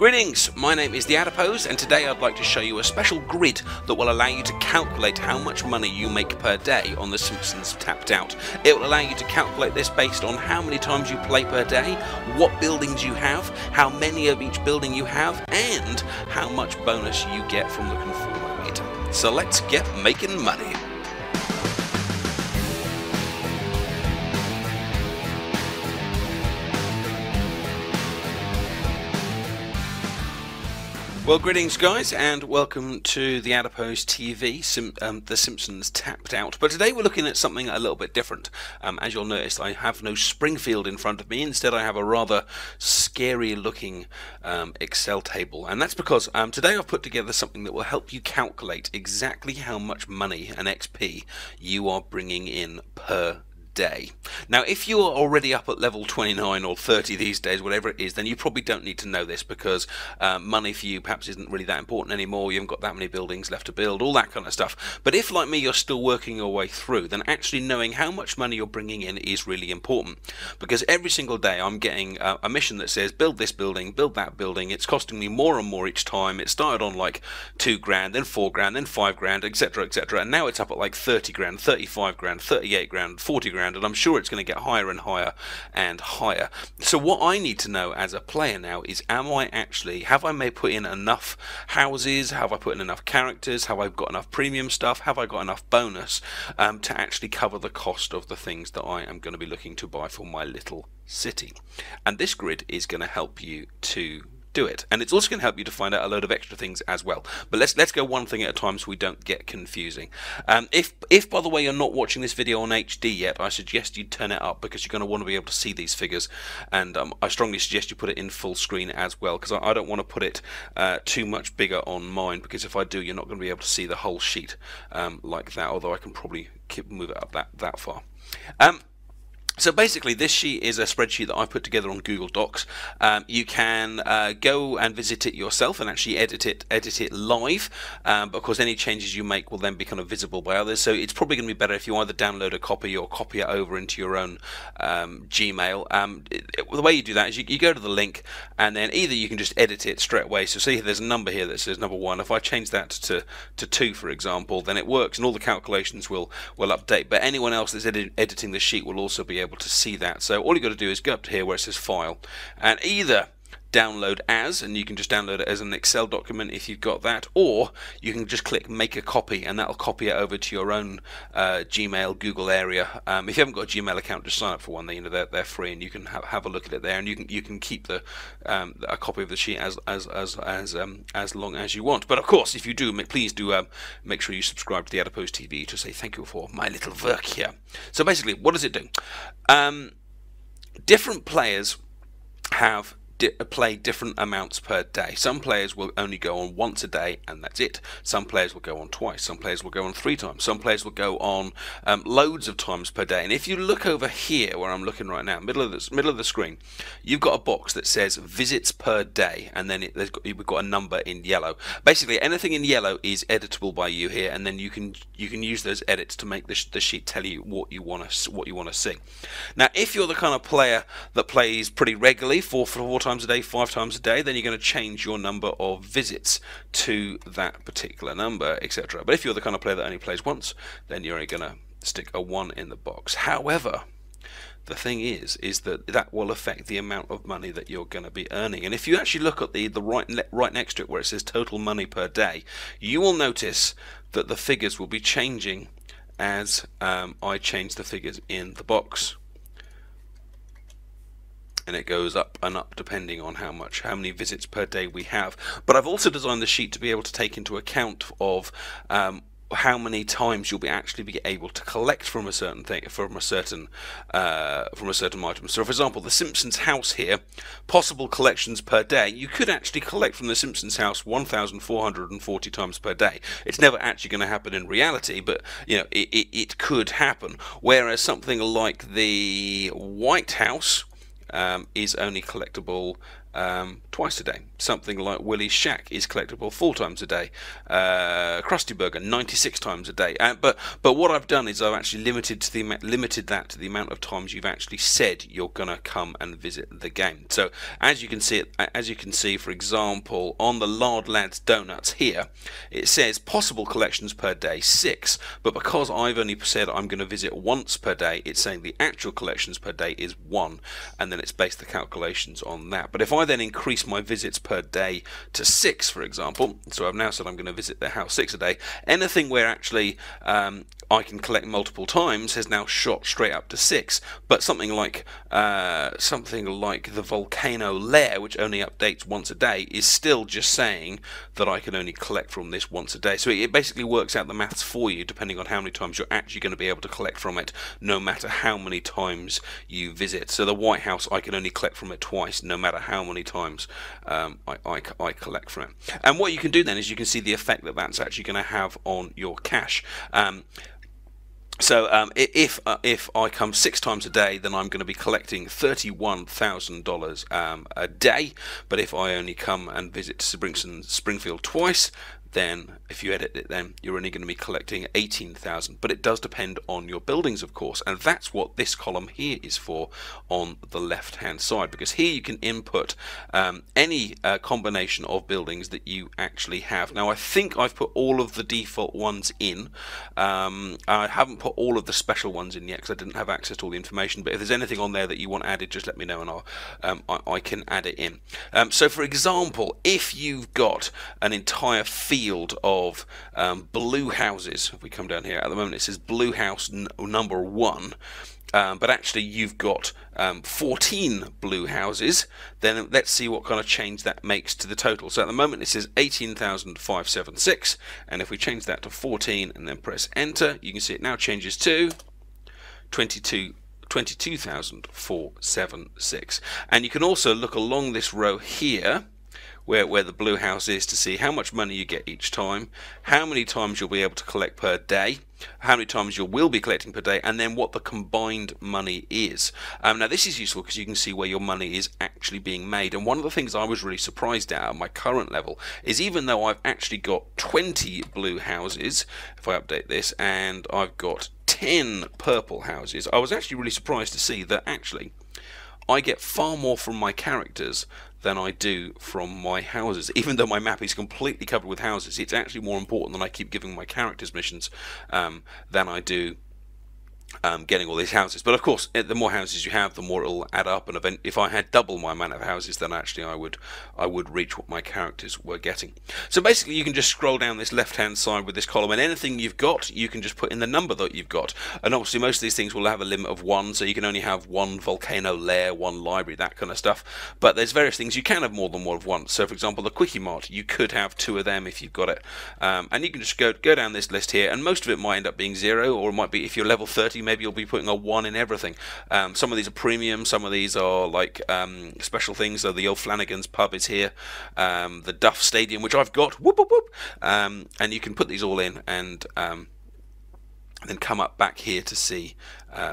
Greetings, my name is TheAdipose, and today I'd like to show you a special grid that will allow you to calculate how much money you make per day on The Simpsons Tapped Out. It will allow you to calculate this based on how many times you play per day, what buildings you have, how many of each building you have, and how much bonus you get from the conformer meter. So let's get making money. Well, greetings guys, and welcome to TheAdiposeTV, The Simpsons Tapped Out. But today we're looking at something a little bit different. As you'll notice, I have no Springfield in front of me. Instead, I have a rather scary looking Excel table. And that's because today I've put together something that will help you calculate exactly how much money and XP you are bringing in per day. Now, if you are already up at level 29 or 30 these days, whatever it is, then you probably don't need to know this, because money for you perhaps isn't really that important anymore. You haven't got that many buildings left to build, all that kind of stuff. But if, like me, you're still working your way through, then actually knowing how much money you're bringing in is really important, because every single day I'm getting a mission that says build this building, build that building. It's costing me more and more each time. It started on like 2 grand, then 4 grand, then 5 grand, etc, etc, and now it's up at like 30 grand, 35 grand, 38 grand, 40 grand, and I'm sure it's going to get higher and higher and higher. So what I need to know as a player now is, have I put in enough houses, have I put in enough characters, have I got enough premium stuff, have I got enough bonus to actually cover the cost of the things that I am going to be looking to buy for my little city. And this grid is going to help you to do it, and it's also going to help you to find out a load of extra things as well. But let's go one thing at a time so we don't get confusing. If by the way you're not watching this video on HD yet, I suggest you turn it up, because you're going to want to be able to see these figures, and I strongly suggest you put it in full screen as well, because I don't want to put it too much bigger on mine, because if I do, you're not going to be able to see the whole sheet like that, although I can probably move it up that far. So basically, this sheet is a spreadsheet that I put together on Google Docs. You can go and visit it yourself and actually edit it live, because any changes you make will then be kind of visible by others. So it's probably going to be better if you either download a copy or copy it over into your own Gmail. The way you do that is you go to the link, and then either you can just edit it straight away. So see, there's a number here that says number 1. If I change that to 2, for example, then it works, and all the calculations will update. But anyone else that's editing the sheet will also be able to see that. So all you got to do is go up to here where it says File, and either download as, and you can just download it as an Excel document if you've got that, or you can just click Make a Copy, and that'll copy it over to your own Gmail, Google area. If you haven't got a Gmail account, just sign up for one. They're free, and you can have a look at it there, and you can keep a copy of the sheet as long as you want. But of course, if you do, please do make sure you subscribe to the Adipose TV to say thank you for my little work here. So basically, what does it do? Different players play different amounts per day. Some players will only go on once a day, and that's it. Some players will go on twice. Some players will go on 3 times. Some players will go on loads of times per day. And if you look over here where I'm looking right now, middle of the screen, you've got a box that says visits per day, and then we've got a number in yellow. Basically, anything in yellow is editable by you here, and then you can use those edits to make the sheet tell you what you want to see. Now, if you're the kind of player that plays pretty regularly, 4 times a day, 5 times a day, then you're going to change your number of visits to that particular number, etc. But if you're the kind of player that only plays once, then you're only going to stick a 1 in the box. However, the thing is that will affect the amount of money that you're going to be earning. And if you actually look at the right next to it where it says total money per day, you will notice that the figures will be changing as I change the figures in the box. And it goes up and up depending on how many visits per day we have. But I've also designed the sheet to be able to take into account of how many times you'll actually be able to collect from a certain thing, from a certain item. So, for example, the Simpsons house here, possible collections per day. You could actually collect from the Simpsons house 1,440 times per day. It's never actually going to happen in reality, but you know it could happen. Whereas something like the White House is only collectible twice a day. Something like Willie's Shack is collectible 4 times a day. Krusty Burger 96 times a day. But what I've done is I've actually limited that to the amount of times you've actually said you're gonna come and visit the game. So as you can see, for example, on the Lard Lads Donuts here, it says possible collections per day 6, but because I've only said I'm going to visit once per day, it's saying the actual collections per day is 1, and then it's based the calculations on that. But if I then increase my visits per day to 6, for example, so I've now said I'm going to visit their house 6 a day, anything where actually I can collect multiple times has now shot straight up to 6. But something like the Volcano Lair, which only updates once a day, is still just saying that I can only collect from this once a day. So it basically works out the maths for you depending on how many times you're actually going to be able to collect from it, no matter how many times you visit. So the White House, I can only collect from it twice, no matter how many times I collect from it. And what you can do then is you can see the effect that that's actually going to have on your cash. So if I come 6 times a day, then I'm going to be collecting $31,000 a day. But if I only come and visit Springfield twice, then if you edit it, then you're only going to be collecting 18,000. But it does depend on your buildings, of course, and that's what this column here is for on the left hand side, because here you can input any combination of buildings that you actually have. Now I think I've put all of the default ones in. I haven't put all of the special ones in yet because I didn't have access to all the information, but if there's anything on there that you want added, just let me know and I can add it in. So for example, if you've got an entire field of blue houses, if we come down here, at the moment it says blue house number 1, but actually you've got 14 blue houses, then let's see what kind of change that makes to the total. So at the moment it says 18,576, and if we change that to 14 and then press enter, you can see it now changes to 22,476. And you can also look along this row here where the blue house is to see how much money you get each time, how many times you'll be able to collect per day, how many times you will be collecting per day, and then what the combined money is. Now this is useful because you can see where your money is actually being made, and one of the things I was really surprised at my current level is even though I've actually got 20 blue houses, if I update this, and I've got 10 purple houses, I was actually really surprised to see that actually I get far more from my characters than I do from my houses. Even though my map is completely covered with houses, it's actually more important that I keep giving my characters missions than I do getting all these houses. But of course, the more houses you have, the more it'll add up, and if I had double my amount of houses, then actually I would reach what my characters were getting. So basically you can just scroll down this left hand side with this column, and anything you've got you can just put in the number that you've got. And obviously most of these things will have a limit of 1, so you can only have 1 volcano lair, 1 library, that kind of stuff. But there's various things you can have more than one of once. So for example, the Kwik-E-Mart, you could have 2 of them if you've got it, and you can just go down this list here, and most of it might end up being 0, or it might be, if you're level 30, maybe you'll be putting a 1 in everything. Some of these are premium, some of these are like special things. So the old Flanagan's pub is here, the Duff Stadium, which I've got, whoop whoop whoop, and you can put these all in and then come up back here to see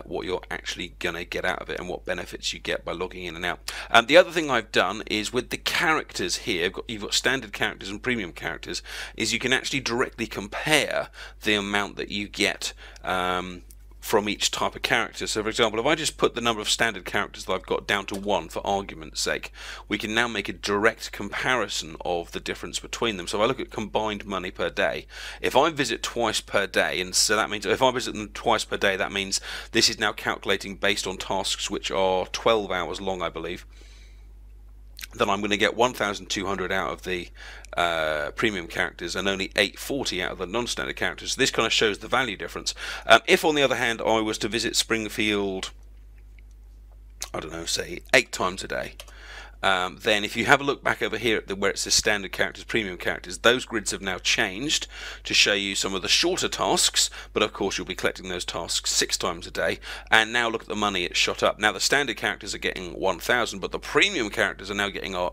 what you're actually going to get out of it and what benefits you get by logging in and out. The other thing I've done is with the characters here, you've got standard characters and premium characters, is you can actually directly compare the amount that you get from each type of character. So for example, if I just put the number of standard characters that I've got down to 1 for argument's sake, we can now make a direct comparison of the difference between them. So if I look at combined money per day, if I visit twice per day, and so that means if I visit them twice per day, that means this is now calculating based on tasks which are 12 hours long, I believe, then I'm going to get 1,200 out of the premium characters and only 840 out of the non-standard characters. This kind of shows the value difference. If on the other hand I was to visit Springfield, I don't know, say 8 times a day, then if you have a look back over here at where it says standard characters, premium characters, those grids have now changed to show you some of the shorter tasks, but of course you'll be collecting those tasks 6 times a day. And now look at the money, it's shot up. Now the standard characters are getting 1,000, but the premium characters are now getting a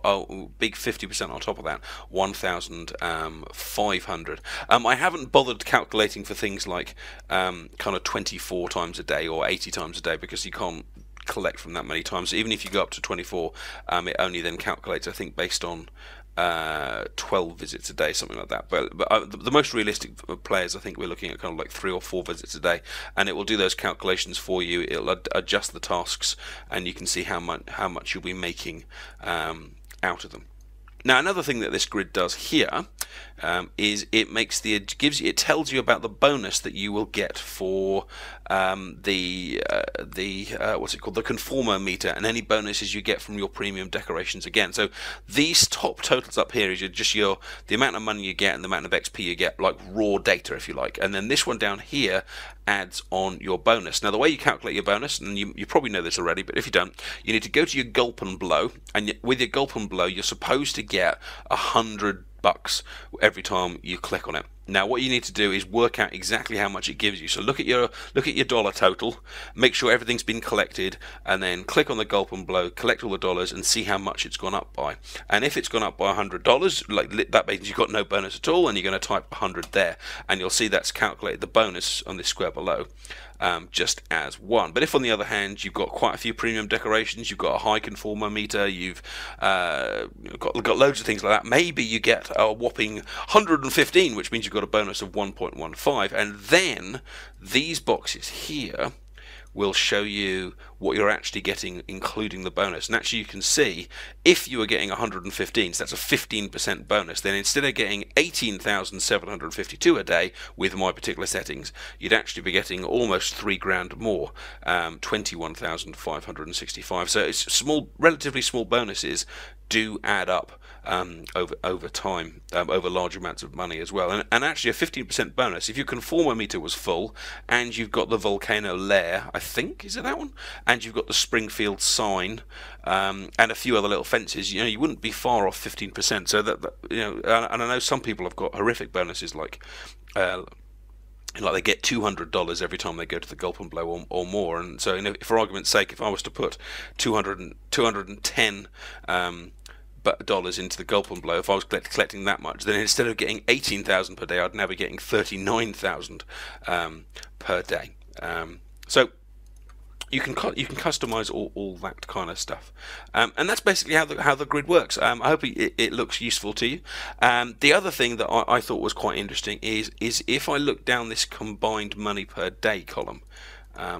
big 50% on top of that, 1,500. I haven't bothered calculating for things like kind of 24 times a day or 80 times a day, because you can't collect from that many times. So even if you go up to 24, it only then calculates, I think, based on 12 visits a day, something like that. But the most realistic players, I think we're looking at kind of like 3 or 4 visits a day, and it will do those calculations for you. It'll adjust the tasks, and you can see how much you'll be making out of them. Now, another thing that this grid does here is it tells you about the bonus that you will get for the conformer meter, and any bonuses you get from your premium decorations again. So these top totals up here is just the amount of money you get and the amount of XP you get, like raw data, if you like. And then this one down here adds on your bonus. Now, the way you calculate your bonus, and you probably know this already, but if you don't, you need to go to your gulp and blow, and with your gulp and blow, you're supposed to get $100 every time you click on it. Now, what you need to do is work out exactly how much it gives you. So look at your dollar total, make sure everything's been collected, and then click on the gulp and blow, collect all the dollars, and see how much it's gone up by. And if it's gone up by $100, like that means you've got no bonus at all, and you're going to type 100 there, and you'll see that's calculated the bonus on this square below. Just as 1. But if on the other hand you've got quite a few premium decorations, you've got a high conformer meter, you've got loads of things like that, maybe you get a whopping 115, which means you've got a bonus of 1.15, and then these boxes here will show you what you're actually getting, including the bonus. And actually you can see, if you were getting 115, so that's a 15% bonus, then instead of getting 18,752 a day with my particular settings, you'd actually be getting almost 3 grand more, 21,565. So it's relatively small bonuses do add up over time, over large amounts of money as well. And actually a 15% bonus, if your conformer meter was full, and you've got the volcano lair, I think, is it that one? And you've got the Springfield sign, and a few other little fences, you wouldn't be far off 15%. So that and I know some people have got horrific bonuses, like they get $200 every time they go to the gulp and blow or more. And so, for argument's sake, if I was to put 210 dollars into the gulp and blow, if I was collecting that much, then instead of getting 18,000 per day, I'd now be getting 39,000 per day. So you can customize all that kind of stuff, and that's basically how the grid works. I hope it looks useful to you. The other thing that I thought was quite interesting is if I look down this combined money per day column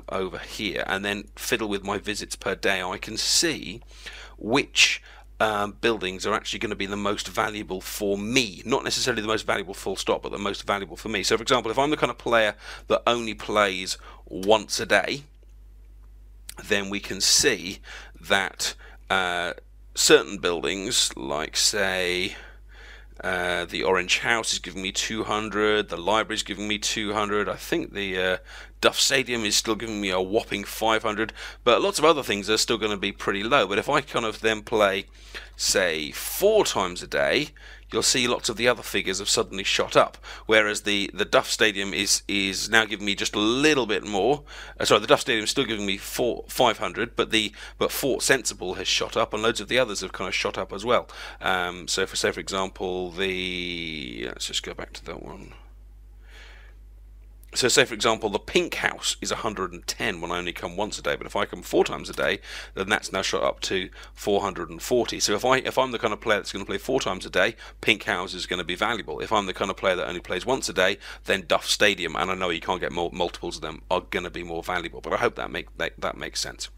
over here, and then fiddle with my visits per day, I can see which buildings are actually going to be the most valuable for me. Not necessarily the most valuable full stop, but the most valuable for me. So for example, if I'm the kind of player that only plays once a day, then we can see that certain buildings, like say the Orange House is giving me 200, the library is giving me 200, I think the Duff Stadium is still giving me a whopping 500, but lots of other things are still going to be pretty low. But if I kind of then play, say, 4 times a day, you'll see lots of the other figures have suddenly shot up, whereas the Duff Stadium is now giving me just a little bit more. Sorry, the Duff Stadium is still giving me 500, but Fort Sensible has shot up, and loads of the others have kind of shot up as well. So for example, let's just go back to that one. So say for example the Pink House is 110 when I only come once a day, but if I come 4 times a day, then that's now shot up to 440. So if I'm the kind of player that's going to play 4 times a day, Pink House is going to be valuable. If I'm the kind of player that only plays once a day, then Duff Stadium, and I know you can't get multiples of them, are going to be more valuable. But I hope that makes sense.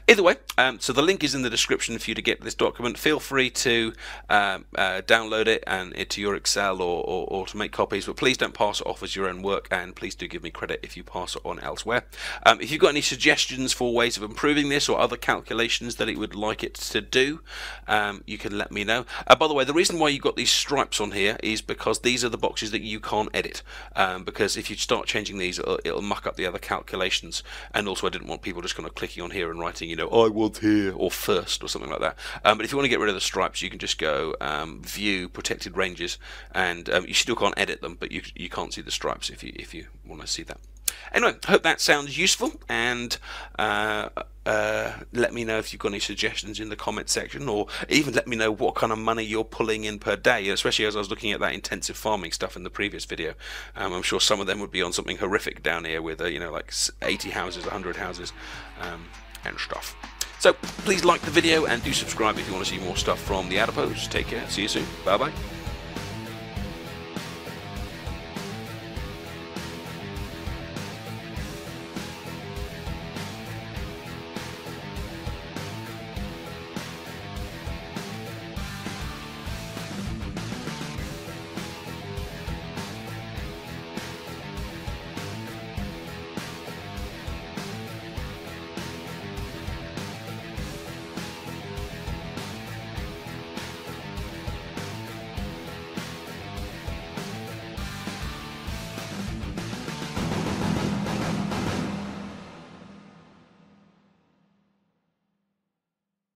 Either way, so the link is in the description for you to get this document. Feel free to download it and to your Excel or to make copies, but please don't pass it off as your own work, and please do give me credit if you pass it on elsewhere. If you've got any suggestions for ways of improving this or other calculations that it would like it to do, you can let me know. By the way, the reason why you've got these stripes on here is because these are the boxes that you can't edit, because if you start changing these, it'll muck up the other calculations. And also I didn't want people just kind of clicking on here and writing, I want here or first or something like that. But if you want to get rid of the stripes, you can just go view protected ranges, and you still can't edit them, but you can't see the stripes if you want to see that. Anyway, I hope that sounds useful, and let me know if you've got any suggestions in the comment section, or even let me know what kind of money you're pulling in per day, especially as I was looking at that intensive farming stuff in the previous video. I'm sure some of them would be on something horrific down here with like 80 houses, 100 houses. and stuff. So please like the video and do subscribe if you want to see more stuff from The Adipose. Take care. See you soon. Bye bye.